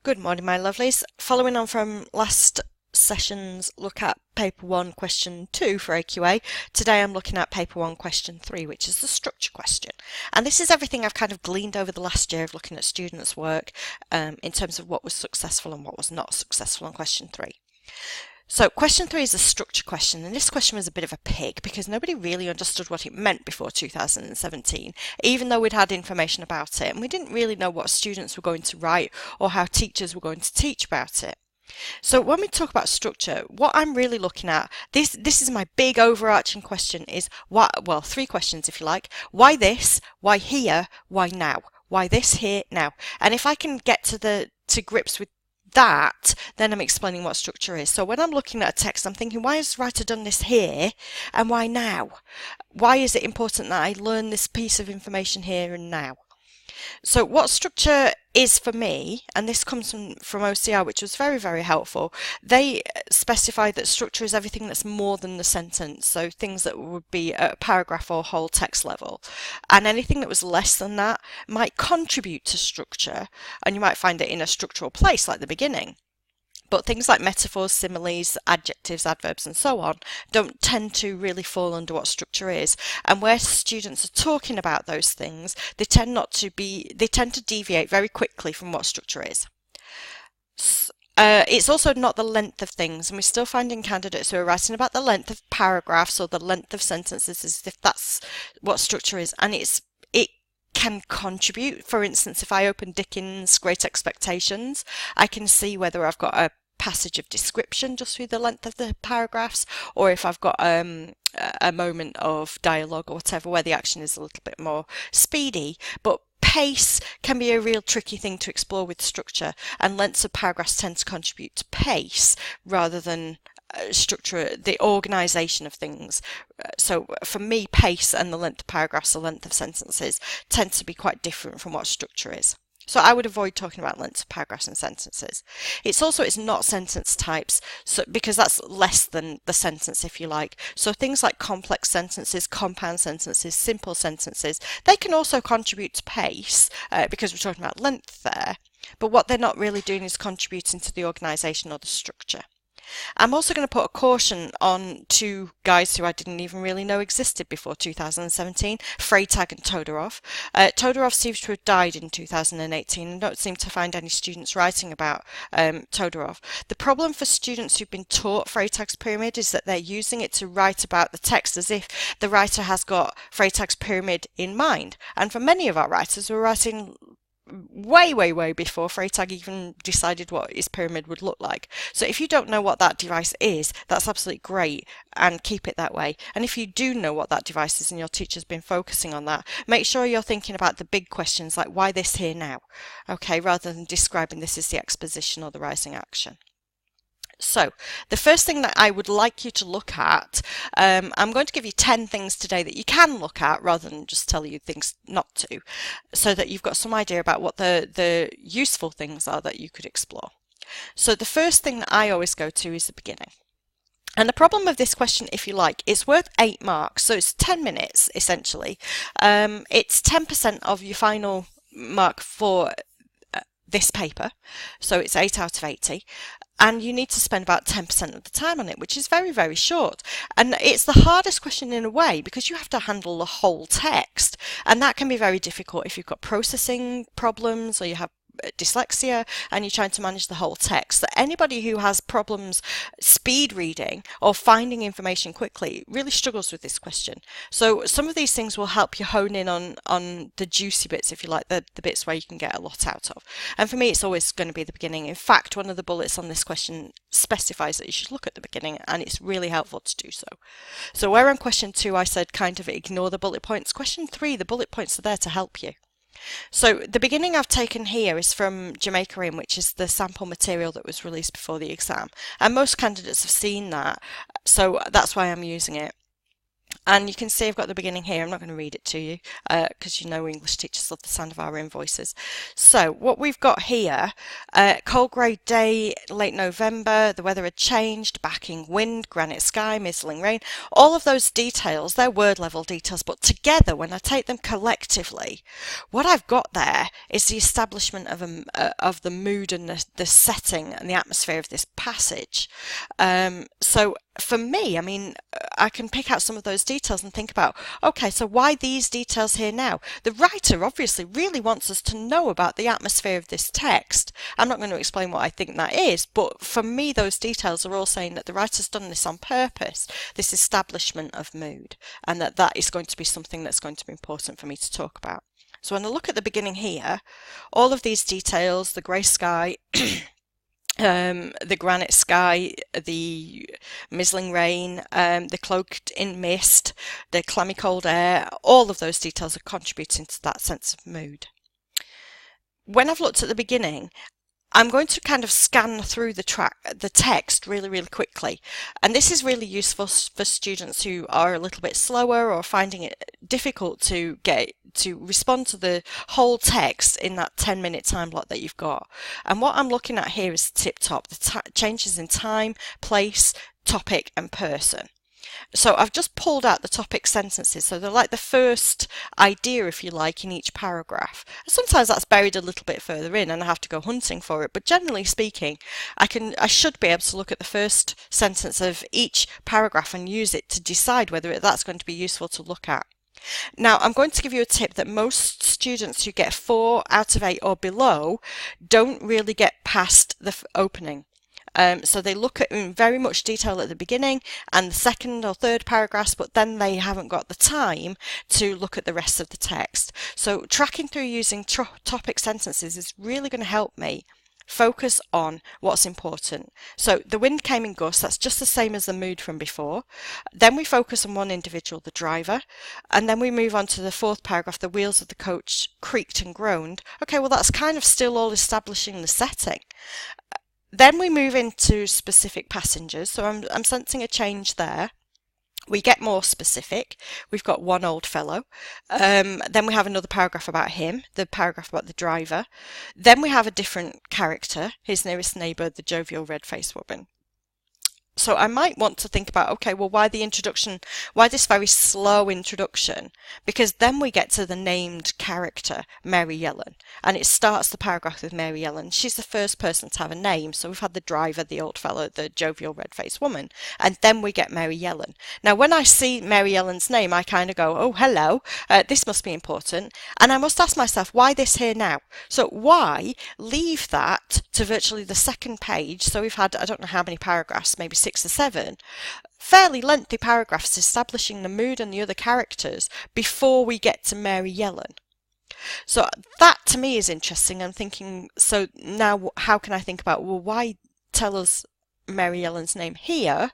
Good morning, my lovelies. Following on from last session's look at paper 1 question 2 for AQA, today I'm looking at paper 1 question 3, which is the structure question. And this is everything I've kind of gleaned over the last year of looking at students' work in terms of what was successful and what was not successful on question 3. So question 3 is a structure question, and this question was a bit of a pig because nobody really understood what it meant before 2017, even though we'd had information about it, and we didn't really know what students were going to write or how teachers were going to teach about it. So when we talk about structure, what I'm really looking at, this is my big overarching question, is what, well, 3 questions if you like. Why this? Why here? Why now? Why this, here, now? And if I can get to grips with that, then I'm explaining what structure is. So when I'm looking at a text, I'm thinking, why has the writer done this here and why now? Why is it important that I learn this piece of information here and now? So what structure is for me, and this comes from OCR, which was very, very helpful, they specify that structure is everything that's more than the sentence, so things that would be at a paragraph or whole text level. And anything that was less than that might contribute to structure, and you might find it in a structural place like the beginning. But things like metaphors, similes, adjectives, adverbs and so on don't tend to really fall under what structure is. And where students are talking about those things, they tend to deviate very quickly from what structure is. It's also not the length of things, and we're still finding candidates who are writing about the length of paragraphs or the length of sentences as if that's what structure is, and it can contribute. For instance, if I open Dickens' Great Expectations, I can see whether I've got a passage of description just through the length of the paragraphs, or if I've got a moment of dialogue or whatever where the action is a little bit more speedy. But pace can be a real tricky thing to explore with structure, and lengths of paragraphs tend to contribute to pace rather than structure, the organisation of things. So for me, pace and the length of paragraphs, the length of sentences, tend to be quite different from what structure is. So I would avoid talking about lengths of paragraphs and sentences. It's not sentence types, so because that's less than the sentence, if you like. So things like complex sentences, compound sentences, simple sentences, they can also contribute to pace because we're talking about length there. But what they're not really doing is contributing to the organisation or the structure. I'm also going to put a caution on 2 guys who I didn't even really know existed before 2017, Freytag and Todorov. Todorov seems to have died in 2018 and don't seem to find any students writing about Todorov. The problem for students who've been taught Freytag's pyramid is that they're using it to write about the text as if the writer has got Freytag's pyramid in mind. And for many of our writers, we're writing way before Freytag even decided what his pyramid would look like. So if you don't know what that device is, that's absolutely great, and keep it that way. And if you do know what that device is and your teacher's been focusing on that, make sure you're thinking about the big questions like why this here now, okay, rather than describing this as the exposition or the rising action. So the first thing that I would like you to look at, I'm going to give you 10 things today that you can look at rather than just tell you things not to, so that you've got some idea about what the useful things are that you could explore. So the first thing that I always go to is the beginning. And the problem with this question, if you like, it's worth 8 marks, so it's 10 minutes essentially. It's 10% of your final mark for this paper, so it's 8 out of 80. And you need to spend about 10% of the time on it, which is very, very short. And it's the hardest question in a way because you have to handle the whole text. And that can be very difficult if you've got processing problems or you have dyslexia and you're trying to manage the whole text. So anybody who has problems speed reading or finding information quickly really struggles with this question. So some of these things will help you hone in on the juicy bits, if you like, the bits where you can get a lot out of. And for me, it's always going to be the beginning. In fact, one of the bullets on this question specifies that you should look at the beginning, and it's really helpful to do so. So where on question 2 I said kind of ignore the bullet points, question 3, the bullet points are there to help you. So the beginning I've taken here is from Jamaica In, which is the sample material that was released before the exam. And most candidates have seen that, so that's why I'm using it. And you can see I've got the beginning here. I'm not going to read it to you because you know English teachers love the sound of our own voices. So what we've got here, cold grey day, late November, the weather had changed, backing wind, granite sky, mizzling rain. All of those details, they're word level details, but together when I take them collectively, what I've got there is the establishment of the mood and the setting and the atmosphere of this passage. So for me, I mean, I can pick out some of those details and think about, okay, so why these details here now? The writer obviously really wants us to know about the atmosphere of this text. I'm not going to explain what I think that is, but for me, those details are all saying that the writer's done this on purpose, this establishment of mood, and that is going to be something that's going to be important for me to talk about. So when I look at the beginning here, all of these details, the grey sky, the granite sky, the mizzling rain, the cloaked in mist, the clammy cold air, all of those details are contributing to that sense of mood. When I've looked at the beginning, I'm going to kind of scan through the text really quickly, and this is really useful for students who are a little bit slower or finding it difficult to respond to the whole text in that 10-minute time block that you've got. And what I'm looking at here is tip top, the changes in time, place, topic and person. So I've just pulled out the topic sentences, so they're like the first idea, if you like, in each paragraph. Sometimes that's buried a little bit further in and I have to go hunting for it, but generally speaking, I should be able to look at the first sentence of each paragraph and use it to decide whether that's going to be useful to look at. Now, I'm going to give you a tip that most students who get 4 out of 8 or below don't really get past the opening. So they look at in very much detail at the beginning and the second or third paragraphs, but then they haven't got the time to look at the rest of the text. So tracking through using topic sentences is really going to help me focus on what's important. So the wind came in gusts, that's just the same as the mood from before. Then we focus on one individual, the driver, and then we move on to the 4th paragraph, the wheels of the coach creaked and groaned. Okay, well that's kind of still all establishing the setting. Then we move into specific passengers, so I'm sensing a change there. We get more specific. We've got one old fellow. Then we have another paragraph about him, the paragraph about the driver. Then we have a different character, his nearest neighbour, the jovial red-faced woman. So I might want to think about, okay, well, why the introduction? Why this very slow introduction? Because then we get to the named character, Mary Yellen, and it starts the paragraph with Mary Yellen. She's the first person to have a name. So we've had the driver, the old fellow, the jovial red-faced woman, and then we get Mary Yellen. Now, when I see Mary Yellen's name, I kind of go, oh, hello, this must be important. And I must ask myself, why this here now? So why leave that to virtually the second page? So we've had, I don't know how many paragraphs, maybe 6 or 7, fairly lengthy paragraphs establishing the mood and the other characters before we get to Mary Yellen. So that to me is interesting. I'm thinking, so now how can I think about, well, why tell us Mary Yellen's name here?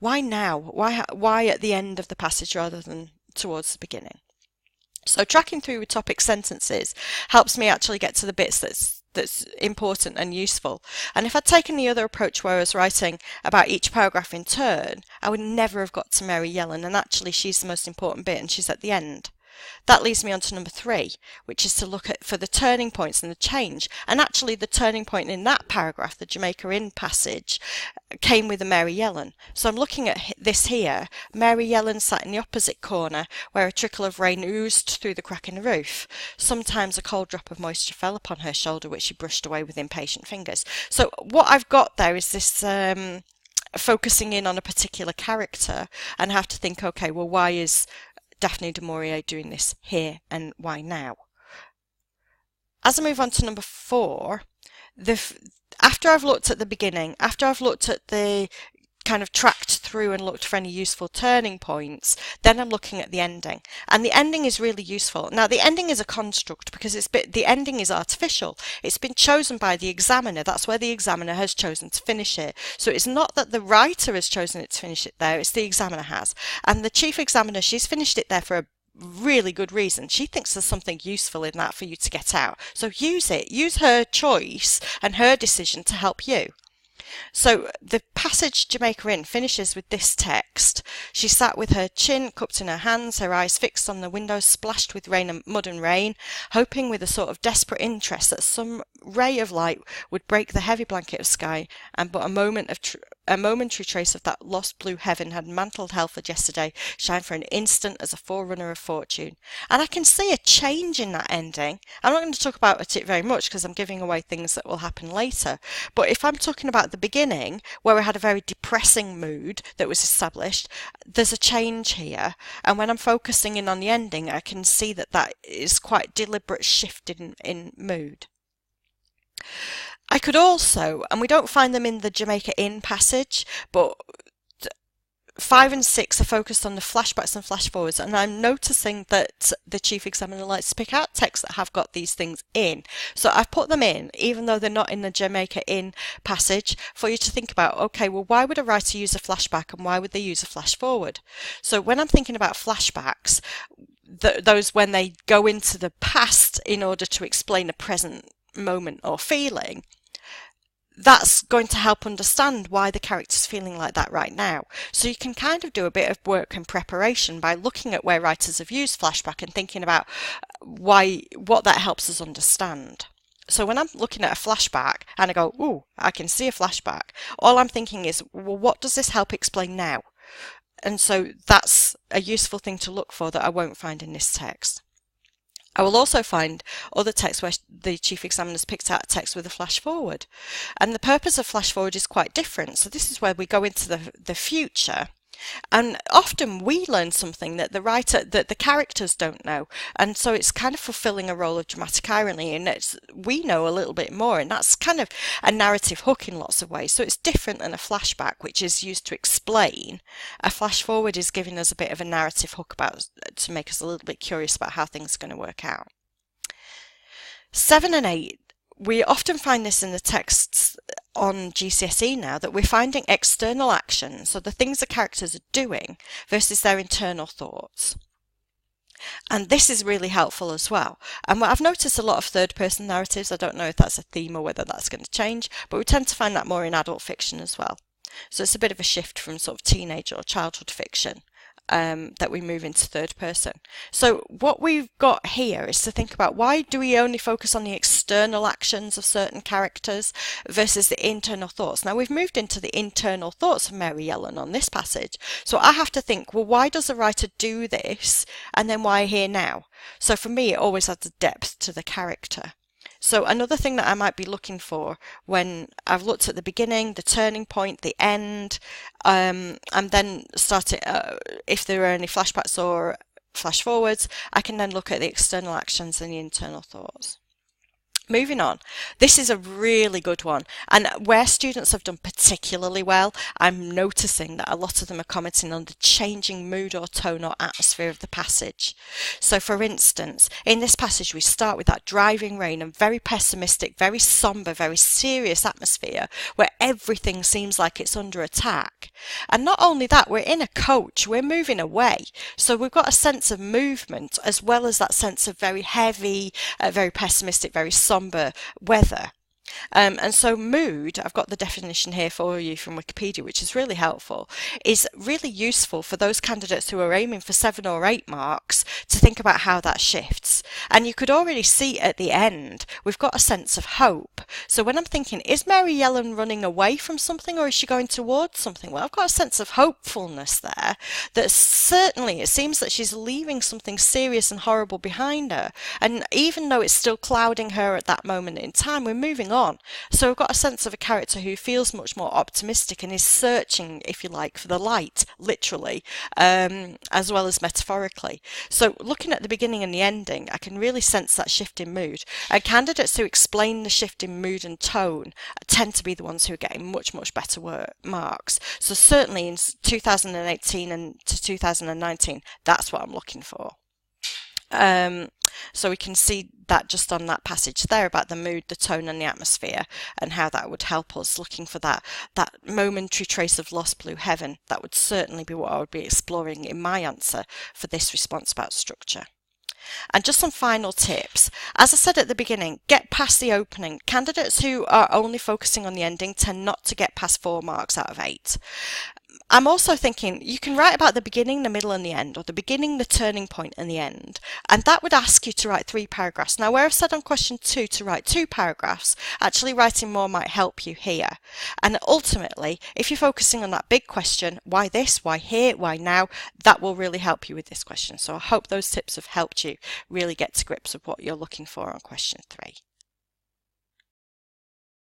Why now? Why at the end of the passage rather than towards the beginning? So tracking through with topic sentences helps me actually get to the bits that's important and useful. And if I'd taken the other approach where I was writing about each paragraph in turn, I would never have got to Mary Yellen, and actually she's the most important bit and she's at the end. That leads me on to number 3, which is to look at for the turning points and the change. And actually the turning point in that paragraph, the Jamaica Inn passage, came with a Mary Yellen. So I'm looking at this here. Mary Yellen sat in the opposite corner where a trickle of rain oozed through the crack in the roof. Sometimes a cold drop of moisture fell upon her shoulder, which she brushed away with impatient fingers. So what I've got there is this focusing in on a particular character, and have to think, okay, well, why is Daphne du Maurier doing this here and why now? As I move on to number 4, after I've looked at the beginning, after I've looked at the kind of tracked through and looked for any useful turning points, then I'm looking at the ending. And the ending is really useful. Now, the ending is a construct because the ending is artificial. It's been chosen by the examiner. That's where the examiner has chosen to finish it. So it's not that the writer has chosen it to finish it there, it's the examiner has. And the chief examiner, she's finished it there for a really good reason. She thinks there's something useful in that for you to get out. So use it. Use her choice and her decision to help you. So the passage Jamaica Inn finishes with this text. She sat with her chin cupped in her hands, her eyes fixed on the windows splashed with rain and mud and rain, hoping with a sort of desperate interest that some ray of light would break the heavy blanket of sky, and but a momentary trace of that lost blue heaven had mantled Helford yesterday shine for an instant as a forerunner of fortune. And I can see a change in that ending. I'm not going to talk about it very much because I'm giving away things that will happen later. But if I'm talking about the beginning, where I had a very depressing mood that was established, there's a change here. And when I'm focusing in on the ending, I can see that that is quite deliberate shift in mood. I could also, and we don't find them in the Jamaica Inn passage, but 5 and 6 are focused on the flashbacks and flashforwards, and I'm noticing that the chief examiner likes to pick out texts that have got these things in. So I've put them in, even though they're not in the Jamaica Inn passage, for you to think about, okay, well, why would a writer use a flashback and why would they use a flash forward? So when I'm thinking about flashbacks, those when they go into the past in order to explain a present moment or feeling, that's going to help understand why the character's feeling like that right now. So you can kind of do a bit of work and preparation by looking at where writers have used flashback and thinking about what that helps us understand. So when I'm looking at a flashback and I go, ooh, I can see a flashback, all I'm thinking is, well, what does this help explain now? And so that's a useful thing to look for that I won't find in this text. I will also find other texts where the chief examiner's picked out a text with a flash forward. And the purpose of flash forward is quite different. So this is where we go into the future. And often we learn something that the characters don't know. And so it's kind of fulfilling a role of dramatic irony, and we know a little bit more, and that's kind of a narrative hook in lots of ways. So it's different than a flashback, which is used to explain. A flash forward is giving us a bit of a narrative hook to make us a little bit curious about how things are going to work out. 7 and 8. We often find this in the texts on GCSE now, that we're finding external actions, so the things the characters are doing versus their internal thoughts. And this is really helpful as well. And I've noticed a lot of third-person narratives. I don't know if that's a theme or whether that's going to change, but we tend to find that more in adult fiction as well. So it's a bit of a shift from sort of teenage or childhood fiction. That we move into third person. So what we've got here is to think about, why do we only focus on the external actions of certain characters versus the internal thoughts? Now we've moved into the internal thoughts of Mary Ellen on this passage. So I have to think, well, why does the writer do this? And then why here now? So for me, it always adds a depth to the character. So another thing that I might be looking for when I've looked at the beginning, the turning point, the end, and then started, if there are any flashbacks or flash forwards, I can then look at the external actions and the internal thoughts. Moving on, this is a really good one, and where students have done particularly well, I'm noticing that a lot of them are commenting on the changing mood or tone or atmosphere of the passage. So for instance, in this passage we start with that driving rain and very pessimistic, very sombre, very serious atmosphere where everything seems like it's under attack. And not only that, we're in a coach, we're moving away, so we've got a sense of movement as well as that sense of very heavy, very pessimistic, very sombre weather. And so mood, I've got the definition here for you from Wikipedia, which is really helpful, is really useful for those candidates who are aiming for 7 or 8 marks to think about how that shifts. And you could already see at the end, we've got a sense of hope. So when I'm thinking, is Mary Ellen running away from something or is she going towards something? Well, I've got a sense of hopefulness there, that certainly it seems that she's leaving something serious and horrible behind her. And even though it's still clouding her at that moment in time, we're moving on. So I've got a sense of a character who feels much more optimistic and is searching, if you like, for the light, literally, as well as metaphorically. So looking at the beginning and the ending, I can really sense that shift in mood. And candidates who explain the shift in mood and tone tend to be the ones who are getting much, much better marks. So certainly in 2018 and to 2019, that's what I'm looking for. So we can see that just on that passage there about the mood, the tone and the atmosphere, and how that would help us looking for that momentary trace of lost blue heaven. That would certainly be what I would be exploring in my answer for this response about structure. And just some final tips. As I said at the beginning, get past the opening. Candidates who are only focusing on the ending tend not to get past 4 marks out of 8. I'm also thinking you can write about the beginning, the middle and the end, or the beginning, the turning point and the end. And that would ask you to write 3 paragraphs. Now, where I've said on question 2 to write 2 paragraphs, actually writing more might help you here. And ultimately, if you're focusing on that big question, why this, why here, why now, that will really help you with this question. So I hope those tips have helped you really get to grips with what you're looking for on question 3.